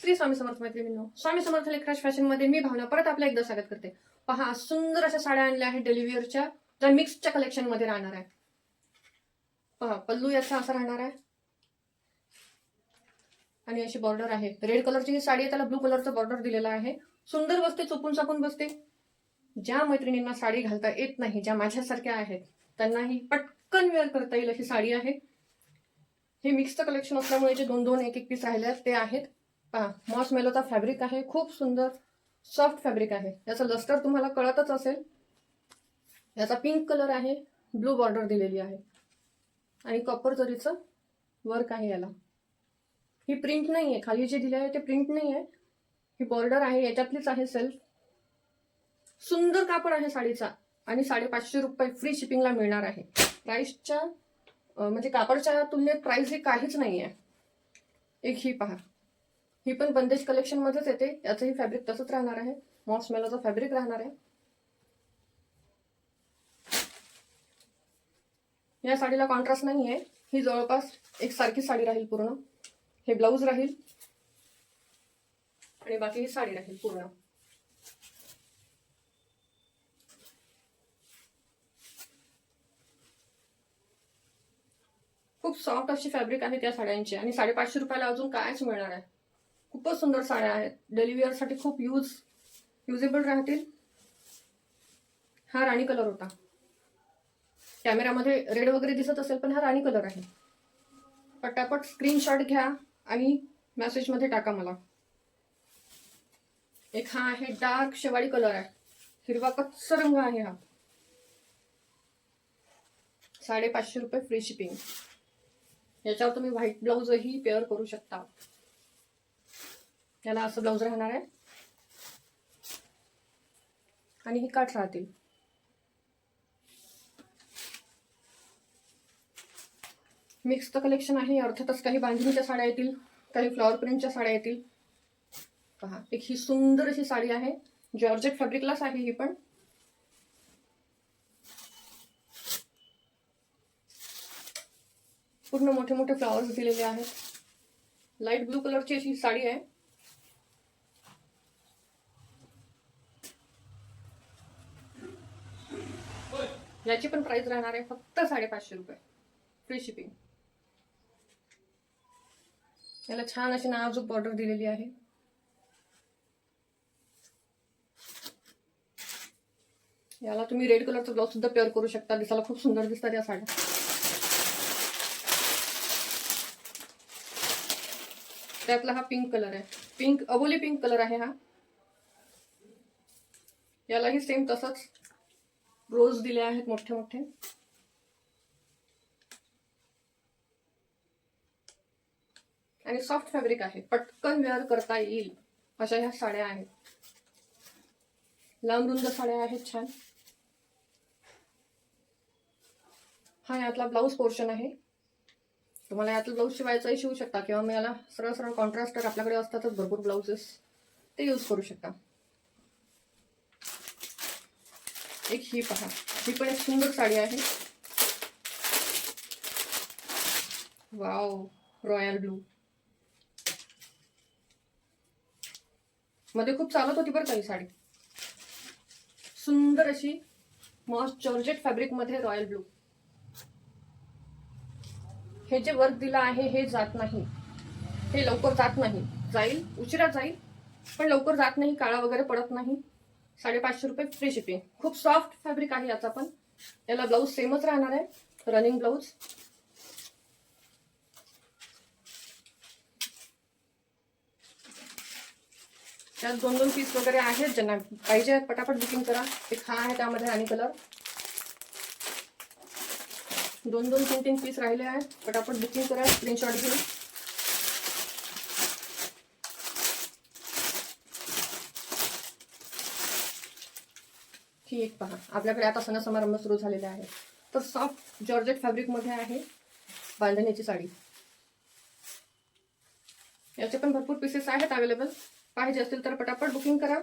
श्री स्वामी समर्थ मैत्रिणींनो, स्वामी समर्थ लेखराज फॅशन मध्ये मी भावना परत आपलं एकदा स्वागत करते. पहा, सुंदर अशा साड्या आणल्या आहेत डेलिव्हरच्या, ज्या मिक्सच्या कलेक्शन मध्ये राहणार आहे. पहा, पल्लू याचा असा राहणार आहे आणि अशी बॉर्डर आहे. रेड कलरची ही साडी आहे, त्याला ब्लू कलरचा बॉर्डर दिलेला आहे. सुंदर बसते, चुपून चापून बसते. ज्या मैत्रिणींना साडी घालता येत नाही, ज्या माझ्यासारख्या आहेत, त्यांनाही पटकन वेअर करता येईल अशी साडी आहे. हे मिक्सचं कलेक्शन असल्यामुळे जे दोन दोन एक एक पीस राहिले आहेत ते आहेत. पहा, मॉस मेलोचा फॅब्रिक आहे, खूप सुंदर सॉफ्ट फॅब्रिक आहे. याचं लस्टर तुम्हाला कळतच असेल. याचा पिंक कलर आहे, ब्लू बॉर्डर दिलेली आहे आणि कॉपर जरीचं वर्क आहे. याला ही प्रिंट नाही आहे, खाली जे दिले आहे ते प्रिंट नाही आहे, ही बॉर्डर आहे, याच्यातलीच आहे सेल्फ. सुंदर कापड आहे साडीचा आणि 550 रुपये फ्री शिपिंगला मिळणार आहे. प्राइसच्या म्हणजे कापडच्या तुलनेत प्राइस हे काहीच नाही आहे. एक ही पहा, ही पण बंदेज कलेक्शन मध्येच येते. याचंही फॅब्रिक तसंच राहणार आहे, मॉस मेलोचं फॅब्रिक राहणार आहे. या साडीला कॉन्ट्रास्ट नाही आहे, ही जवळपास एक सारखी साडी राहील पूर्ण. हे ब्लाऊज राहील आणि बाकी ही साडी राहील पूर्ण. खूप सॉफ्ट अशी फॅब्रिक आहे त्या साड्यांची आणि 550 रुपयाला अजून कायच मिळणार आहे. खूपच सुंदर साड्या आहेत, डेली वेअर साठी खूप युजेबल राहतील. हा राणी कलर होता, कॅमेरामध्ये रेड वगैरे दिसत असेल पण हा राणी कलर आहे. पटापट स्क्रीनशॉट घ्या आणि मेसेजमध्ये टाका मला. एक हा आहे, डार्क शेवाळी कलर आहे, हिरवा कच्चा रंग आहे. हा 550 रुपये फ्री शिपिंग. याच्यावर तुम्ही व्हाईट ब्लाऊजही पेअर करू शकता. याला असं ब्लाऊज राहणार आहे आणि ही काठ राहतील. मिक्सचं कलेक्शन आहे, अर्थातच काही बांधणीच्या साड्या येतील, काही फ्लॉवर प्रिंटच्या साड्या येतील. पहा, एक ही सुंदर अशी साडी आहे, जॉर्जेट फॅब्रिकलाच आहे ही पण. पूर्ण मोठे मोठे फ्लॉवर्स दिलेले आहेत. लाईट ब्लू कलरची अशी साडी आहे. याची पण प्राइस राहणार आहे फक्त 550 रुपये फ्री शिपिंग. याला छान अशी नाजूक बॉर्डर दिलेली आहे. याला तुम्ही रेड कलरचा ब्लाऊज सुद्धा पेअर करू शकता, दिसायला खूप सुंदर दिसतात या साड्या. त्यातला हा पिंक कलर आहे, पिंक अबोली पिंक कलर आहे हा. यालाही सेम तसंच रोज दिले आहेत मोठे मोठे. आणि सॉफ्ट फॅब्रिक आहे, पटकन वेअर करता येईल अशा ह्या साड्या आहेत. लांब रुंद साड्या आहेत छान. हा यातला ब्लाऊज पोर्शन आहे. तुम्हाला यातलं ब्लाऊज शिवायचाही शिवू शकता किंवा मी याला सरळ सरळ कॉन्ट्रास्टर आपल्याकडे असतातच भरपूर ब्लाउजेस, ते यूज करू शकता. एक ही पहा, ही पण एक सुंदर साडी आहे. वाव, रॉयल ब्लू मध्ये खूप चालत होती बरं का ही साडी. सुंदर अशी मॉस जॉर्जेट फॅब्रिक मध्ये रॉयल ब्लू. हे जे वर्क दिलं आहे हे जात नाही, हे लवकर जात नाही. जाईल, उशिरा जाईल पण लवकर जात नाही, काळा वगैरे पडत नाही. 550 रुपये फ्री शिपिंग. खूप सॉफ्ट फॅब्रिक आहे याचा पण. याला ब्लाऊज सेमच राहणार आहे, रनिंग ब्लाऊज. त्यात 2-2 पीस वगैरे आहेत, ज्यांना पाहिजे पटापट बुकिंग करा. एक हा आहे, त्यामध्ये राणी कलर. 2-2, 3-3 पीस राहिले आहेत, पटापट बुकिंग करा, स्क्रीनशॉट घेऊन. ही एक पहा, आपल्याकडे आता सण समारंभ सुरू झालेले आहे, तर सॉफ्ट जॉर्जेट फॅब्रिक मध्ये आहे बांधणीची साडी. याचे पण भरपूर पीसेस आहेत अवेलेबल. पाहिजे असतील तर पटापट बुकिंग करा.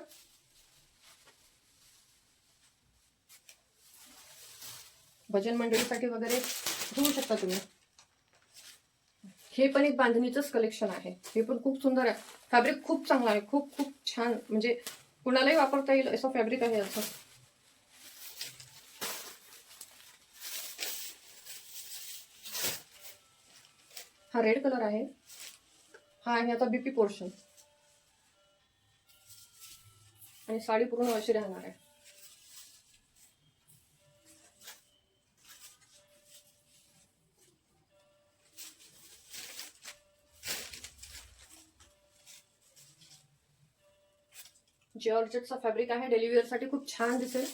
भजन मंडळीसाठी वगैरे घेऊ शकता तुम्ही. हे पण एक बांधणीचंच कलेक्शन आहे. हे पण खूप सुंदर आहे. फॅब्रिक खूप चांगला आहे. खूप खूप छान, म्हणजे कुणालाही वापरता येईल असं फॅब्रिक आहे याचं. हा रेड कलर आहे. हा आहे आता बीपी पोर्शन. आणि साडी पूर्ण अशी राहणार आहे. जॉर्जेटचा फॅब्रिक आहे. डेली वेअर साठी खूप छान दिसेल.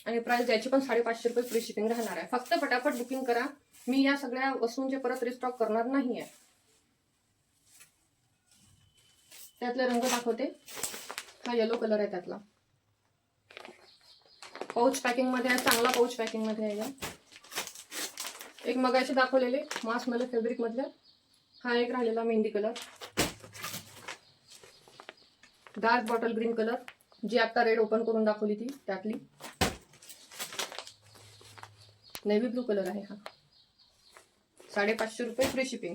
आणि प्राइस द्यायची पण 550 रुपये फ्री शिपिंग राहणार आहे. फक्त फटाफट बुकिंग करा. मी या सगळ्या वस्तूंचे परत रिस्टॉक करणार नाहीये. त्यातले रंग दाखवते. हा येलो कलर आहे त्यातला. पाऊच पॅकिंग मध्ये आहे. चांगला पाऊच पॅकिंग मध्ये आहे. एक मगाशी दाखवलेले मास मले फॅब्रिक मधले. हा एक राहिलेला mehndi colour. Dark bottle green colour, जी आता रेड ओपन करून दाखवली ती त्यातली. नेव्ही ब्लू कलर आहे हा. 550 रुपये free shipping.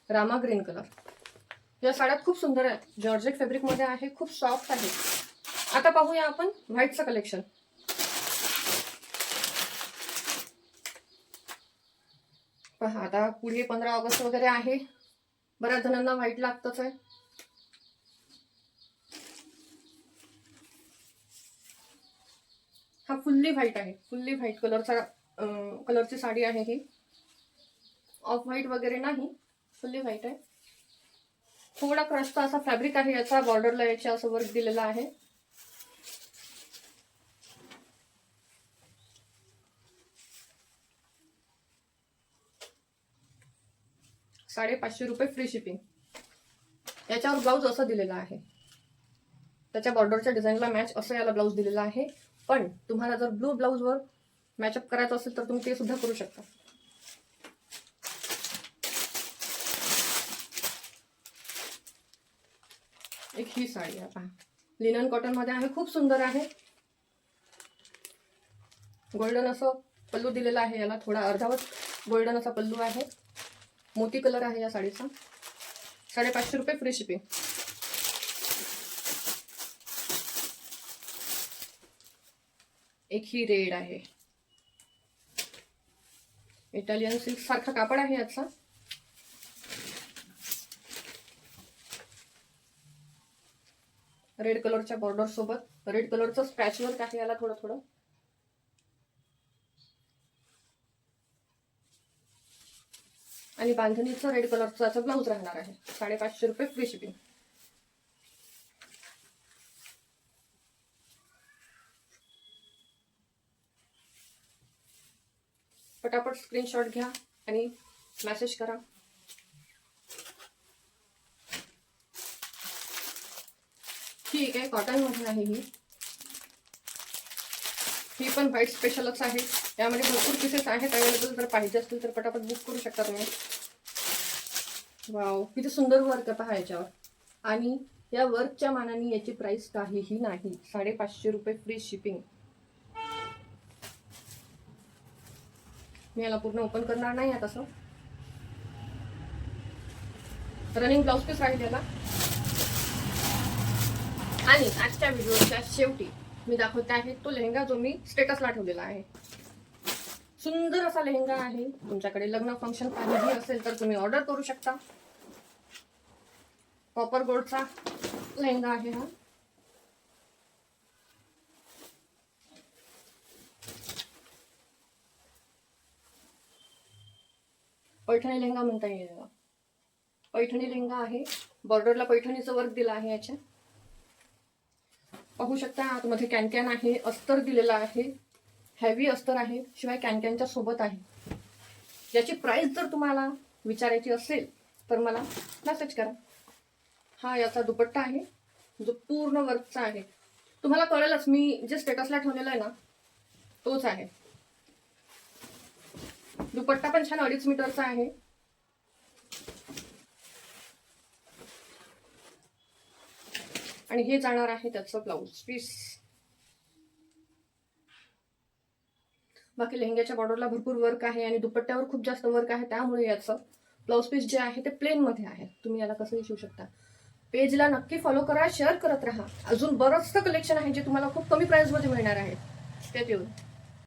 Rama green colour. या साड्या खूप सुंदर आहेत. जॉर्जेट फॅब्रिक मध्ये आहे. खूप सॉफ्ट आहे. आता पाहूया आपण व्हाईटचं कलेक्शन. पहा, आता पुढे 15 ऑगस्ट वगैरे आहे. बऱ्याच जणांना व्हाईट लागतच आहे. हा फुल्ली व्हाईट आहे. फुल्ली व्हाईट कलरची साडी आहे ही. ऑफ व्हाईट वगैरे नाही, फुल्ली व्हाईट आहे. थोडा क्रशचा असा फॅब्रिक आहे याचा. बॉर्डरला याच्या असं वर्क दिलेला आहे. ₹550 फ्री शिपिंग. याच्यावर ब्लाऊज असं दिलेला आहे. त्याच्या बॉर्डरच्या डिझाईनला मॅच असं याला ब्लाऊज दिलेला आहे. पण तुम्हाला जर ब्लू ब्लाऊजवर मॅचअप करायचं असेल तर तुम्ही ते सुद्धा करू शकता. एक ही साडी आहे पहा. लिनन कॉटन मध्ये आहे. खूप सुंदर आहे. गोल्डन असं पल्लू दिलेला आहे याला. थोडा अर्धावट गोल्डन असा पल्लू आहे. मोती कलर आहे या साडीचा. 550 रुपये फ्री शिपिंग. एक ही रेड आहे. इटालियन सिल्क सारखा कापड आहे याचा. रेड कलरच्या बॉर्डर सोबत रेड कलरचं स्पॅच वर्क आहे याला थोडं थोडं. आणि बांधणीचं रेड कलरचा ब्लाऊज राहणार आहे. 550 रुपये फ्री शिपिंग. पटापट स्क्रीनशॉट घ्या आणि मेसेज करा. ठीक आहे. कॉटन मध्ये आहे ही. ही पण व्हाईट स्पेशलच आहे. यामध्ये भरपूर पीसेस आहेत अवेलेबल. जर पाहिजे असतील तर पटापट बुक करू शकता तुम्ही. वाव, किती सुंदर वर्क आहे पहा याच्यावर. आणि या वर्कच्या मानाने याची प्राइस काहीही नाही. 550 रुपये फ्री शिपिंग. मी याला पूर्ण ओपन करणार नाही आहे तसं. रनिंग ब्लाउज पीस राहिलेला. आणि आजच्या व्हिडिओच्या शेवटी मी दाखवते आहे तो लेहंगा जो मी स्टेटसला ठेवलेला आहे. सुंदर असा लेहंगा आहे. तुमच्याकडे लग्न फंक्शन काहीही असेल तर तुम्ही ऑर्डर करू शकता. कॉपर गोल्डचा लेहंगा आहे हा. पैठणी लेहंगा म्हणता येईल याला. पैठणी लेहंगा आहे. बॉर्डरला पैठणीचं वर्क दिलं आहे याच्या. पाहू शकता आतमध्ये कॅनकॅन आहे. अस्तर दिलेला आहे. हेवी अस्तर आहे. शिवाय कॅनकॅनच्या सोबत आहे. याची प्राइस जर तुम्हाला विचारायची असेल तर मला मेसेज करा. हा याचा दुपट्टा आहे जो पूर्ण वर्कचा आहे. तुम्हाला कळेलच, मी जे स्टेटसला ठेवलेला आहे ना तोच आहे. दुपट्टा पण छान 2.5 मीटरचा आहे. आणि हे जाणार आहे त्याचं ब्लाऊज पीस. बाकी लेहंग्याच्या बॉर्डरला भरपूर वर्क आहे आणि दुपट्ट्यावर खूप जास्त वर्क आहे, त्यामुळे याचं ब्लाऊज पीस जे आहे ते प्लेनमध्ये आहे. तुम्ही याला कसंही शिवू शकता. पेजला नक्की फॉलो करा, शेअर करत राहा. अजून बरंचसं कलेक्शन आहे जे तुम्हाला खूप कमी प्राइसमध्ये मिळणार आहे. ते देऊन